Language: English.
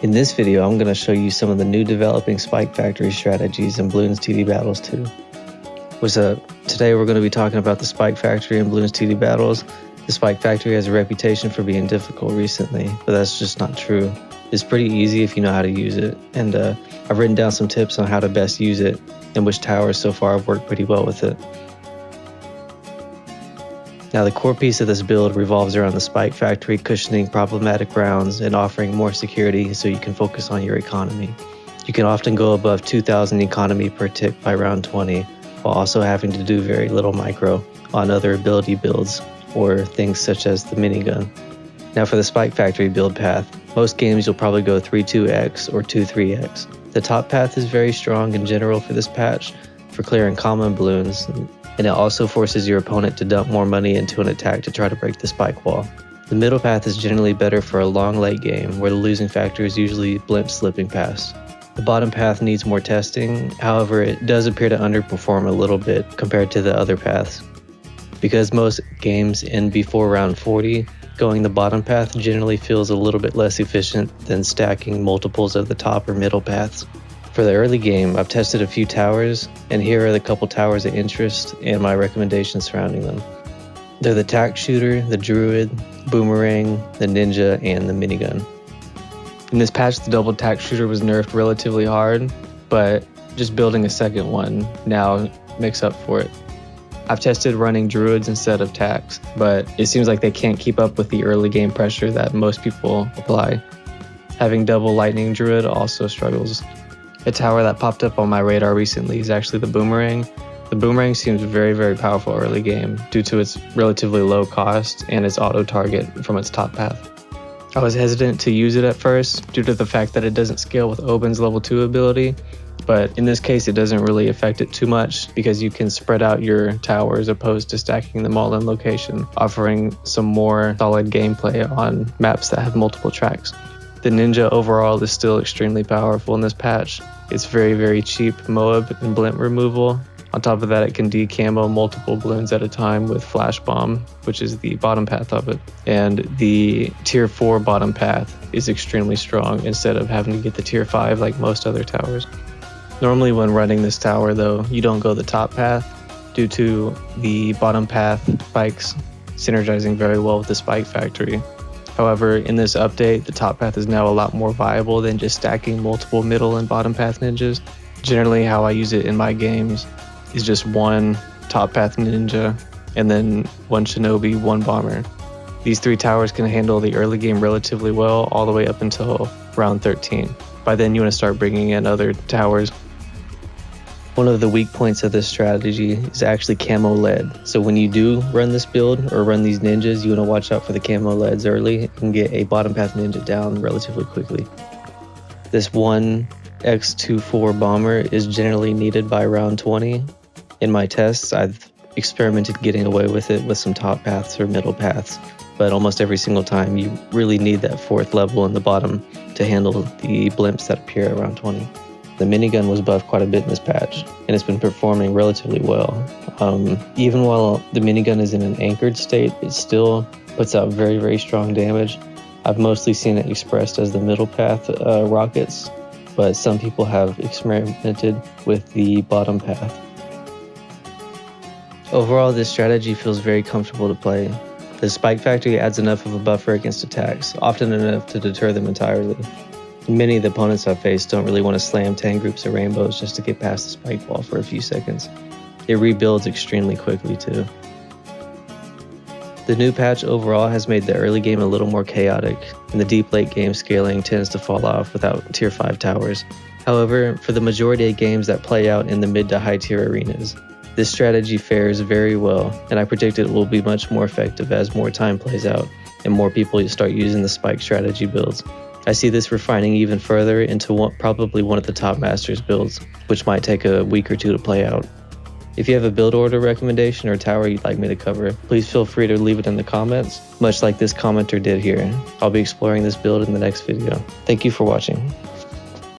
In this video, I'm going to show you some of the new developing Spike Factory strategies in Bloons TD Battles 2. What's up? Today we're going to be talking about the Spike Factory and Bloons TD Battles. The Spike Factory has a reputation for being difficult recently, but that's just not true. It's pretty easy if you know how to use it, and I've written down some tips on how to best use it and which towers so far have worked pretty well with it. Now, the core piece of this build revolves around the Spike Factory cushioning problematic rounds and offering more security so you can focus on your economy. You can often go above 2,000 economy per tick by round 20, while also having to do very little micro on other ability builds or things such as the Minigun. Now for the Spike Factory build path, most games you'll probably go 3-2x or 2-3x. The top path is very strong in general for this patch for clearing common bloons, and it also forces your opponent to dump more money into an attack to try to break the spike wall. The middle path is generally better for a long late game where the losing factor is usually blimps slipping past. The bottom path needs more testing, however it does appear to underperform a little bit compared to the other paths. Because most games end before round 40, going the bottom path generally feels a little bit less efficient than stacking multiples of the top or middle paths. For the early game, I've tested a few towers, and here are the couple towers of interest and my recommendations surrounding them. They're the Tack Shooter, the Druid, Boomerang, the Ninja, and the Minigun. In this patch, the double Tack Shooter was nerfed relatively hard, but just building a second one now makes up for it. I've tested running Druids instead of Tacks, but it seems like they can't keep up with the early game pressure that most people apply. Having double Lightning Druid also struggles. A tower that popped up on my radar recently is actually the Boomerang. The Boomerang seems very, very powerful early game due to its relatively low cost and its auto target from its top path. I was hesitant to use it at first due to the fact that it doesn't scale with Oben's level 2 ability, but in this case it doesn't really affect it too much because you can spread out your towers as opposed to stacking them all in location, offering some more solid gameplay on maps that have multiple tracks. The Ninja overall is still extremely powerful in this patch. It's very, very cheap Moab and blimp removal. On top of that, it can decamo multiple bloons at a time with Flash Bomb, which is the bottom path of it. And the tier 4 bottom path is extremely strong instead of having to get the tier 5 like most other towers. Normally when running this tower though, you don't go the top path due to the bottom path spikes synergizing very well with the Spike Factory. However, in this update, the top path is now a lot more viable than just stacking multiple middle and bottom path ninjas. Generally, how I use it in my games is just one top path ninja and then one shinobi, one bomber. These three towers can handle the early game relatively well all the way up until round 13. By then, you want to start bringing in other towers. One of the weak points of this strategy is actually camo lead. So when you do run this build or run these ninjas, you want to watch out for the camo leads early and get a bottom path ninja down relatively quickly. This 1x24 bomber is generally needed by round 20. In my tests, I've experimented getting away with it with some top paths or middle paths, but almost every single time you really need that 4th level in the bottom to handle the blimps that appear around 20. The Minigun was buffed quite a bit in this patch, and it's been performing relatively well. Even while the Minigun is in an anchored state, it still puts out very, very strong damage. I've mostly seen it expressed as the middle path rockets, but some people have experimented with the bottom path. Overall, this strategy feels very comfortable to play. The Spike Factory adds enough of a buffer against attacks, often enough to deter them entirely. Many of the opponents I've faced don't really want to slam 10 groups of rainbows just to get past the spike wall for a few seconds. It rebuilds extremely quickly too. The new patch overall has made the early game a little more chaotic, and the deep late game scaling tends to fall off without tier 5 towers. However, for the majority of games that play out in the mid to high tier arenas, this strategy fares very well, and I predict it will be much more effective as more time plays out and more people start using the spike strategy builds. I see this refining even further into probably one of the top masters builds, which might take a week or two to play out. If you have a build order recommendation or tower you'd like me to cover, please feel free to leave it in the comments, much like this commenter did here. I'll be exploring this build in the next video. Thank you for watching.